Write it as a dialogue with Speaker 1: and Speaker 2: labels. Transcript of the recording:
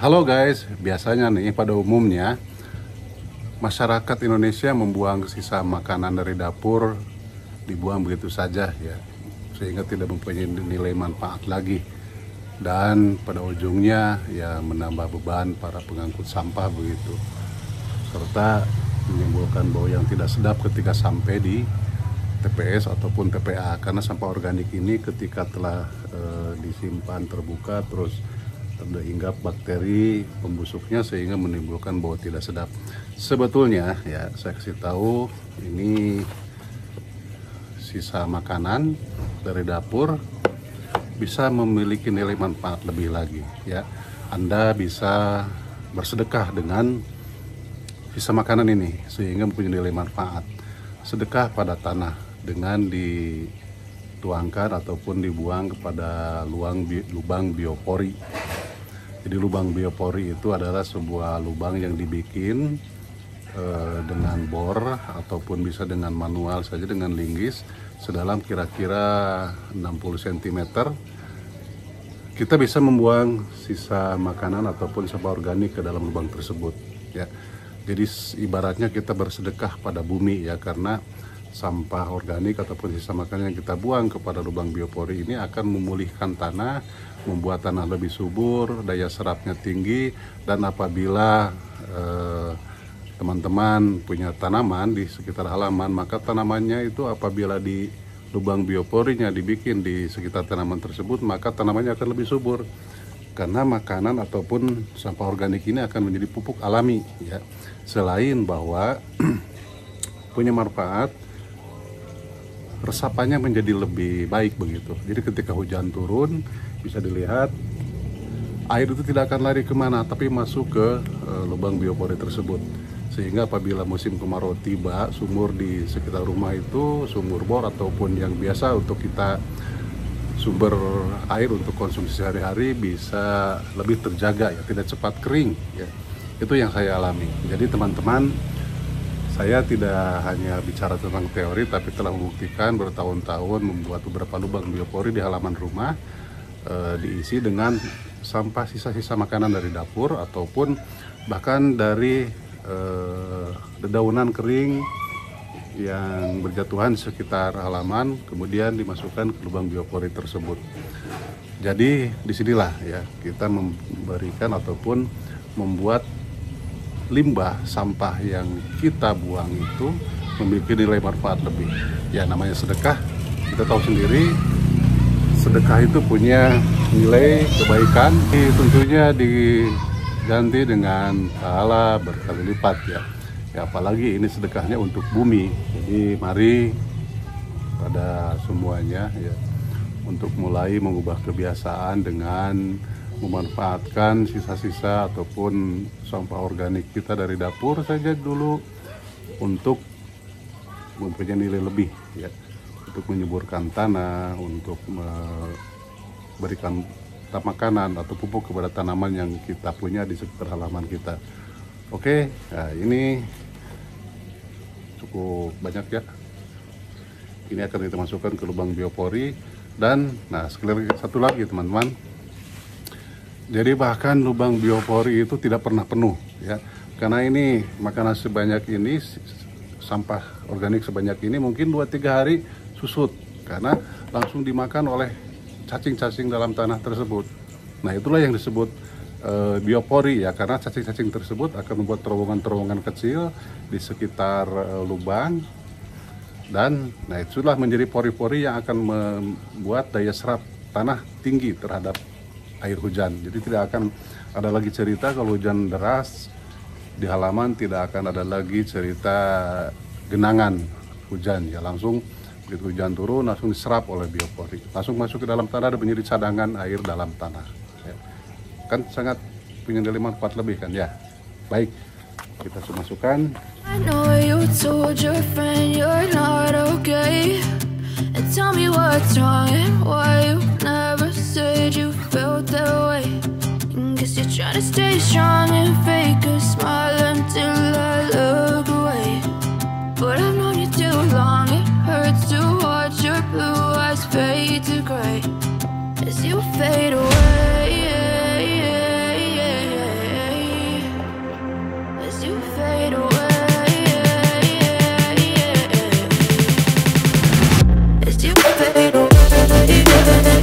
Speaker 1: Halo guys, biasanya nih pada umumnya masyarakat Indonesia membuang sisa makanan dari dapur, dibuang begitu saja ya, sehingga tidak mempunyai nilai manfaat lagi. Dan pada ujungnya ya menambah beban para pengangkut sampah begitu, serta menimbulkan bau yang tidak sedap ketika sampai di TPS ataupun TPA, karena sampah organik ini ketika telah disimpan terbuka terus ada hinggap bakteri pembusuknya sehingga menimbulkan bau tidak sedap. Sebetulnya ya saya kasih tahu, ini sisa makanan dari dapur bisa memiliki nilai manfaat lebih lagi ya. Anda bisa bersedekah dengan sisa makanan ini sehingga mempunyai nilai manfaat. Sedekah pada tanah dengan dituangkan ataupun dibuang kepada lubang biopori. Jadi lubang biopori itu adalah sebuah lubang yang dibikin dengan bor ataupun bisa dengan manual saja dengan linggis sedalam kira-kira 60 cm. Kita bisa membuang sisa makanan ataupun sampah organik ke dalam lubang tersebut ya. Jadi ibaratnya kita bersedekah pada bumi ya, karena sampah organik ataupun sisa makanan yang kita buang kepada lubang biopori ini akan memulihkan tanah, membuat tanah lebih subur, daya serapnya tinggi. Dan apabila teman-teman punya tanaman di sekitar halaman, maka tanamannya itu apabila di lubang bioporinya dibikin di sekitar tanaman tersebut, maka tanamannya akan lebih subur, karena makanan ataupun sampah organik ini akan menjadi pupuk alami ya. Selain bahwa punya manfaat, resapannya menjadi lebih baik begitu. Jadi ketika hujan turun bisa dilihat air itu tidak akan lari kemana, tapi masuk ke lubang biopori tersebut. Sehingga apabila musim kemarau tiba, sumur di sekitar rumah itu, sumur bor ataupun yang biasa untuk kita sumber air untuk konsumsi sehari-hari, bisa lebih terjaga ya, tidak cepat kering ya. Itu yang saya alami. Jadi teman-teman, saya tidak hanya bicara tentang teori, tapi telah membuktikan bertahun-tahun membuat beberapa lubang biopori di halaman rumah, diisi dengan sampah sisa-sisa makanan dari dapur ataupun bahkan dari dedaunan kering yang berjatuhan sekitar halaman, kemudian dimasukkan ke lubang biopori tersebut. Jadi disinilah ya kita memberikan ataupun membuat limbah sampah yang kita buang itu memiliki nilai manfaat lebih. Ya namanya sedekah, kita tahu sendiri sedekah itu punya nilai kebaikan, tentunya diganti dengan pahala berkali lipat ya. Ya apalagi ini sedekahnya untuk bumi. Jadi mari pada semuanya ya untuk mulai mengubah kebiasaan dengan memanfaatkan sisa-sisa ataupun sampah organik kita dari dapur saja dulu untuk mempunyai nilai lebih ya, untuk menyuburkan tanah, untuk memberikan makanan atau pupuk kepada tanaman yang kita punya di sekitar halaman kita. Oke, nah ini cukup banyak ya. Ini akan kita masukkan ke lubang biopori. Dan nah satu lagi teman-teman, jadi bahkan lubang biopori itu tidak pernah penuh ya, karena ini makanan sebanyak ini, sampah organik sebanyak ini mungkin 2-3 hari susut karena langsung dimakan oleh cacing-cacing dalam tanah tersebut. Nah itulah yang disebut biopori ya, karena cacing-cacing tersebut akan membuat terowongan-terowongan kecil di sekitar lubang, dan nah itulah menjadi pori-pori yang akan membuat daya serap tanah tinggi terhadap air hujan. Jadi tidak akan ada lagi cerita kalau hujan deras di halaman, tidak akan ada lagi cerita genangan hujan ya, langsung begitu hujan turun langsung diserap oleh biopori, langsung masuk ke dalam tanah dan menjadi cadangan air dalam tanah ya. Kan sangat punya nilai manfaat lebih kan ya. Baik, kita masukkan.
Speaker 2: I know you told your friend you're not okay, and tell me what's wrong and why you never said you felt that way. Guess you're trying to stay strong and fake a smile until I look away. But I've known you too long, it hurts to watch your blue eyes fade to gray as you fade away. as you fade away.